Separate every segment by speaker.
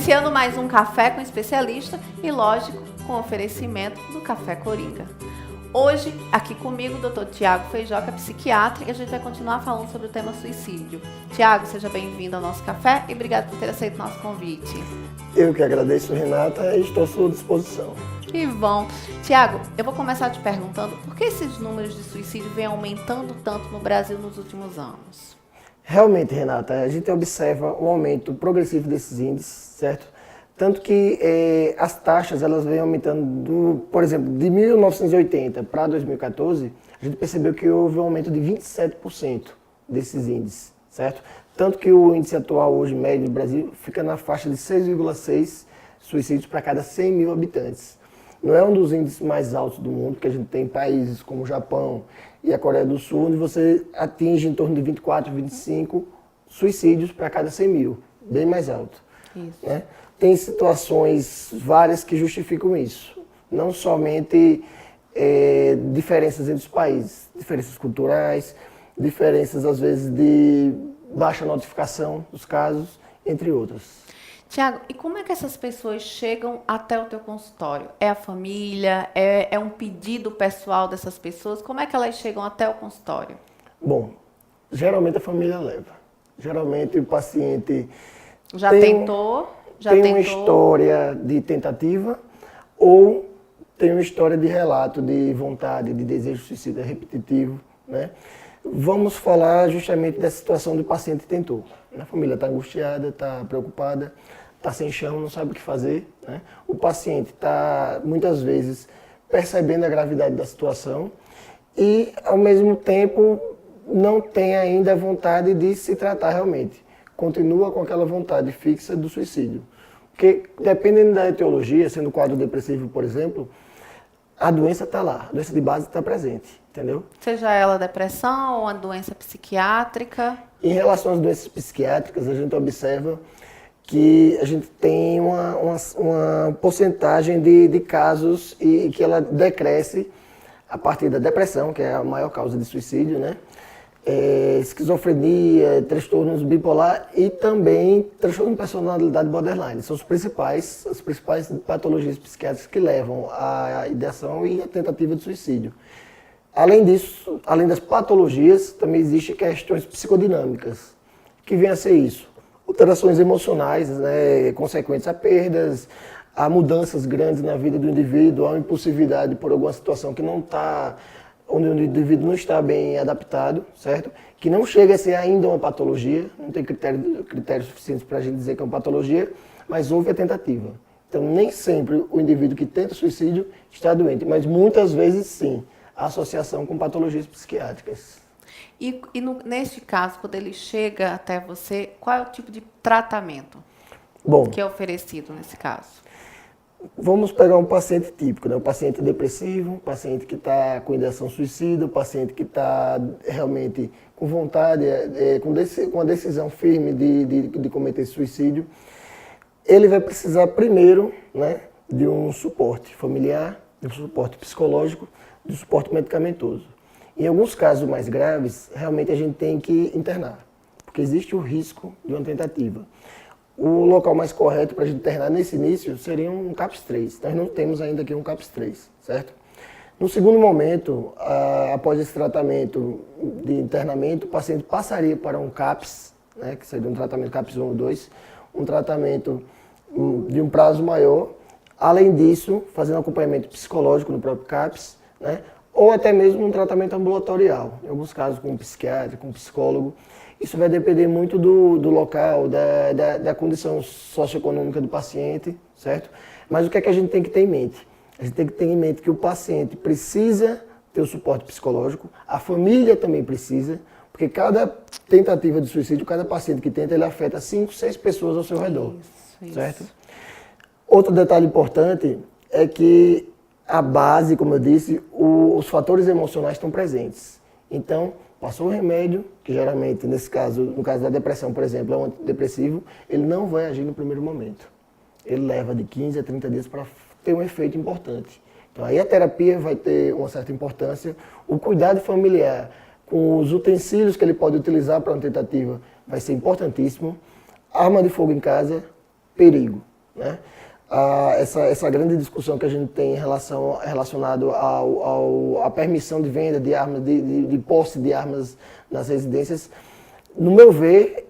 Speaker 1: Iniciando mais um Café com Especialista e, lógico, com oferecimento do Café Coringa. Hoje, aqui comigo, o Dr. Tiago Feijoca, psiquiatra, e a gente vai continuar falando sobre o tema suicídio. Tiago, seja bem-vindo ao nosso café e obrigado por ter aceito o nosso convite.
Speaker 2: Eu que agradeço, Renata, e estou à sua disposição.
Speaker 1: Que bom. Tiago, eu vou começar te perguntando por que esses números de suicídio vêm aumentando tanto no Brasil nos últimos anos?
Speaker 2: Realmente, Renata, a gente observa um aumento progressivo desses índices, certo? Tanto que as taxas elas vêm aumentando, por exemplo, de 1980 para 2014, a gente percebeu que houve um aumento de 27% desses índices, certo? Tanto que o índice atual hoje, médio no Brasil, fica na faixa de 6,6 suicídios para cada 100 mil habitantes. Não é um dos índices mais altos do mundo, porque a gente tem países como o Japão e a Coreia do Sul, onde você atinge em torno de 24, 25 suicídios para cada 100 mil, bem mais alto.
Speaker 1: Isso.
Speaker 2: Né? Tem situações várias que justificam isso, não somente diferenças entre os países, diferenças culturais, diferenças às vezes de baixa notificação dos casos, entre outras.
Speaker 1: Tiago, e como é que essas pessoas chegam até o teu consultório? É a família? É um pedido pessoal dessas pessoas? Como é que elas chegam até o consultório?
Speaker 2: Bom, geralmente a família leva. Geralmente o paciente
Speaker 1: Já
Speaker 2: tem uma história de tentativa ou tem uma história de relato de vontade, de desejo suicida repetitivo, né? Vamos falar justamente dessa situação do paciente que tentou. A família está angustiada, está preocupada, está sem chão, não sabe o que fazer, né? O paciente está, muitas vezes, percebendo a gravidade da situação e, ao mesmo tempo, não tem ainda a vontade de se tratar realmente. Continua com aquela vontade fixa do suicídio. Porque, dependendo da etiologia, sendo quadro depressivo, por exemplo, a doença está lá, a doença de base está presente, entendeu?
Speaker 1: Seja ela depressão ou uma doença psiquiátrica.
Speaker 2: Em relação às doenças psiquiátricas, a gente observa que a gente tem uma porcentagem de casos e que ela decresce a partir da depressão, que é a maior causa de suicídio, né? Esquizofrenia, transtornos bipolar e também transtorno de personalidade borderline. São as principais patologias psiquiátricas que levam à ideação e à tentativa de suicídio. Além disso, além das patologias, também existem questões psicodinâmicas, que vêm a ser isso. Alterações emocionais, né, consequentes a perdas, a mudanças grandes na vida do indivíduo, a impulsividade por alguma situação que não está, onde o indivíduo não está bem adaptado, certo? Que não chega a ser ainda uma patologia, não tem critérios suficientes para a gente dizer que é uma patologia, mas houve a tentativa. Então, nem sempre o indivíduo que tenta suicídio está doente, mas muitas vezes sim, a associação com patologias psiquiátricas.
Speaker 1: Neste caso, quando ele chega até você, qual é o tipo de tratamento que é oferecido nesse caso?
Speaker 2: Vamos pegar um paciente típico, né? Um paciente depressivo, um paciente que está com ideação suicida, um paciente que está realmente com vontade, com a decisão firme de cometer suicídio. Ele vai precisar primeiro, né, de um suporte familiar, de um suporte psicológico, de um suporte medicamentoso. Em alguns casos mais graves, realmente a gente tem que internar, porque existe o risco de uma tentativa. O local mais correto para a gente internar nesse início seria um CAPS-3. Nós não temos ainda aqui um CAPS-3, certo? No segundo momento, após esse tratamento de internamento, o paciente passaria para um CAPS, né, que seria um tratamento CAPS 1 ou 2, um tratamento de um prazo maior. Além disso, fazendo acompanhamento psicológico no próprio CAPS, né, ou até mesmo um tratamento ambulatorial, em alguns casos com um psiquiatra, com um psicólogo. Isso vai depender muito do local, da condição socioeconômica do paciente, certo? Mas o que é que a gente tem que ter em mente? A gente tem que ter em mente que o paciente precisa ter o suporte psicológico, a família também precisa, porque cada tentativa de suicídio, cada paciente que tenta, ele afeta 5, 6 pessoas ao seu redor, certo? Outro detalhe importante é que a base, como eu disse, os fatores emocionais estão presentes. Então, passou o remédio, que geralmente, nesse caso, no caso da depressão, por exemplo, é um antidepressivo, ele não vai agir no primeiro momento. Ele leva de 15 a 30 dias para ter um efeito importante. Então, aí a terapia vai ter uma certa importância, o cuidado familiar com os utensílios que ele pode utilizar para uma tentativa vai ser importantíssimo. Arma de fogo em casa, perigo. né? Essa grande discussão que a gente tem relacionado à permissão de venda de armas, de posse de armas nas residências, no meu ver,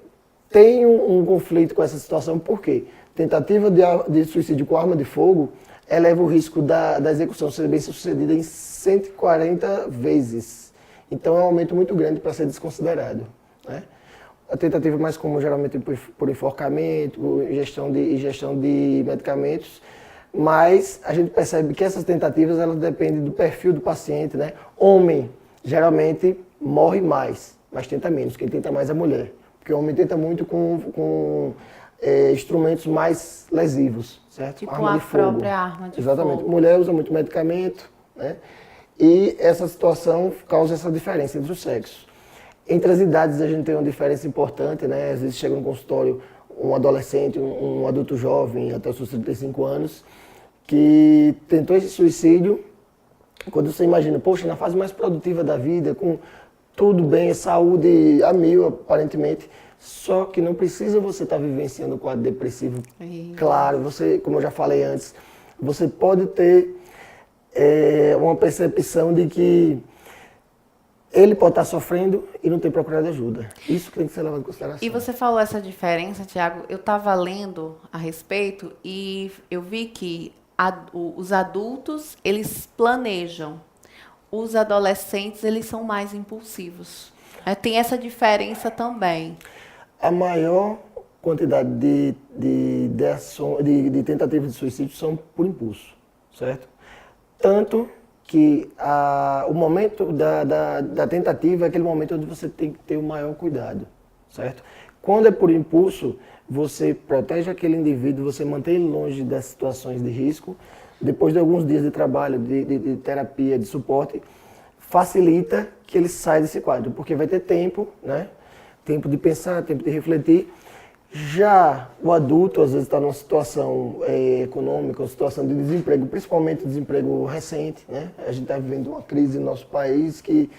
Speaker 2: tem um conflito com essa situação, porque tentativa de suicídio com arma de fogo eleva o risco da execução ser bem sucedida em 140 vezes. Então é um aumento muito grande para ser desconsiderado, né? A tentativa mais comum, geralmente, por enforcamento, ingestão de medicamentos, mas a gente percebe que essas tentativas elas dependem do perfil do paciente, né? Homem, geralmente, morre mais, mas tenta menos. Quem tenta mais é a mulher, porque o homem tenta muito com instrumentos mais lesivos, certo?
Speaker 1: Tipo
Speaker 2: arma
Speaker 1: a
Speaker 2: de fogo.
Speaker 1: própria arma de
Speaker 2: Exatamente.
Speaker 1: fogo.
Speaker 2: Mulher usa muito medicamento, né? E essa situação causa essa diferença entre os sexos. Entre as idades a gente tem uma diferença importante, né? Às vezes chega no consultório um adolescente, um adulto jovem, até os seus 35 anos, que tentou esse suicídio. Quando você imagina, poxa, na fase mais produtiva da vida, com tudo bem, saúde a mil, aparentemente, só que não precisa você estar vivenciando o quadro depressivo. Claro, você, como eu já falei antes, você pode ter uma percepção de que ele pode estar sofrendo e não ter procurado ajuda. Isso que tem que ser levado em consideração.
Speaker 1: E você falou essa diferença, Tiago. Eu estava lendo a respeito e eu vi que os adultos, eles planejam. Os adolescentes, eles são mais impulsivos. Tem essa diferença também.
Speaker 2: A maior quantidade de tentativas de suicídio são por impulso, certo? Tanto que o momento da tentativa é aquele momento onde você tem que ter o maior cuidado, certo? Quando é por impulso, você protege aquele indivíduo, você mantém ele longe das situações de risco. Depois de alguns dias de trabalho, de terapia, de suporte, facilita que ele saia desse quadro, porque vai ter tempo, né? Tempo de pensar, tempo de refletir. Já o adulto, às vezes, está numa situação econômica, uma situação de desemprego, principalmente desemprego recente, né? A gente está vivendo uma crise no nosso país que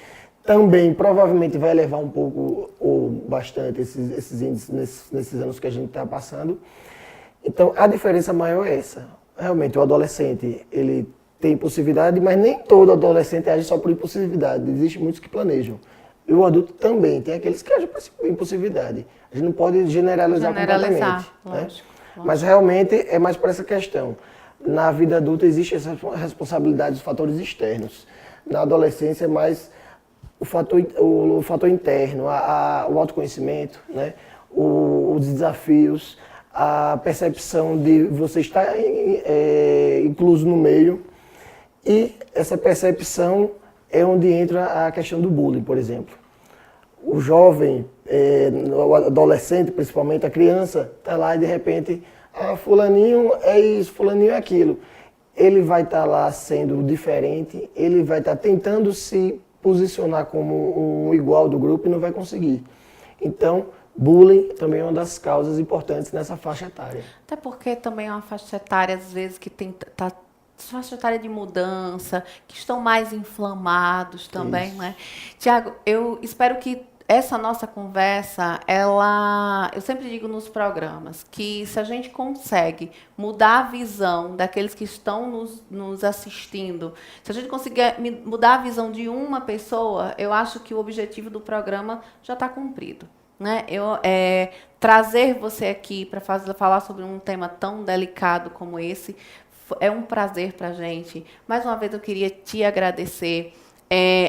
Speaker 2: também provavelmente vai elevar um pouco ou bastante esses índices nesses anos que a gente está passando. Então, a diferença maior é essa. Realmente, o adolescente, ele tem impulsividade, mas nem todo adolescente age só por impulsividade. Existem muitos que planejam. E o adulto também, tem aqueles que agem por impulsividade. A gente não pode generalizar completamente.
Speaker 1: Lógico,
Speaker 2: né?
Speaker 1: Lógico.
Speaker 2: Mas realmente é mais por essa questão. Na vida adulta existe essa responsabilidade dos fatores externos. Na adolescência é mais o fator interno, o autoconhecimento, né? Os desafios, a percepção de você estar incluso no meio. E essa percepção é onde entra a questão do bullying, por exemplo. O jovem, o adolescente, principalmente a criança, está lá e de repente, fulaninho é isso, fulaninho é aquilo. Ele vai estar lá sendo diferente, ele vai estar tentando se posicionar como um igual do grupo e não vai conseguir. Então, bullying também é uma das causas importantes nessa faixa etária.
Speaker 1: Até porque também é uma faixa etária, às vezes, que está faixa etária de mudança, que estão mais inflamados também,
Speaker 2: Isso.
Speaker 1: né? Tiago, eu espero que essa nossa conversa, eu sempre digo nos programas, que se a gente consegue mudar a visão daqueles que estão nos assistindo, se a gente conseguir mudar a visão de uma pessoa, eu acho que o objetivo do programa já está cumprido. Né? Trazer você aqui para falar sobre um tema tão delicado como esse é um prazer para a gente. Mais uma vez eu queria te agradecer.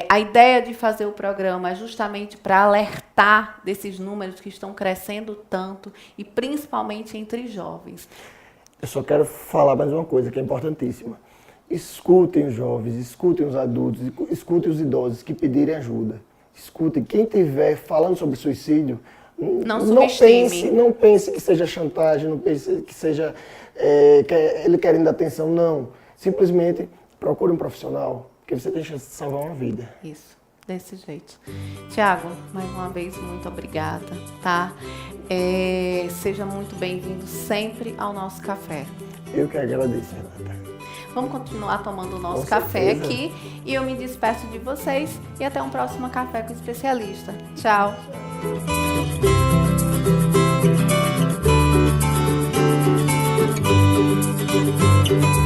Speaker 1: A ideia de fazer o programa é justamente para alertar desses números que estão crescendo tanto e principalmente entre jovens.
Speaker 2: Eu só quero falar mais uma coisa que é importantíssima. Escutem os jovens, escutem os adultos, escutem os idosos que pedirem ajuda. Escutem, quem estiver falando sobre suicídio, não pense que seja chantagem, não pense que seja ele querendo atenção, não. Simplesmente procure um profissional, porque você tem chance de salvar uma vida.
Speaker 1: Isso, desse jeito. Tiago, mais uma vez, muito obrigada, tá? Seja muito bem-vindo sempre ao nosso café.
Speaker 2: Eu que agradeço, Renata.
Speaker 1: Vamos continuar tomando o nosso café aqui e eu me despeço de vocês e até um próximo Café com Especialista. Tchau.
Speaker 2: Tchau.
Speaker 1: Música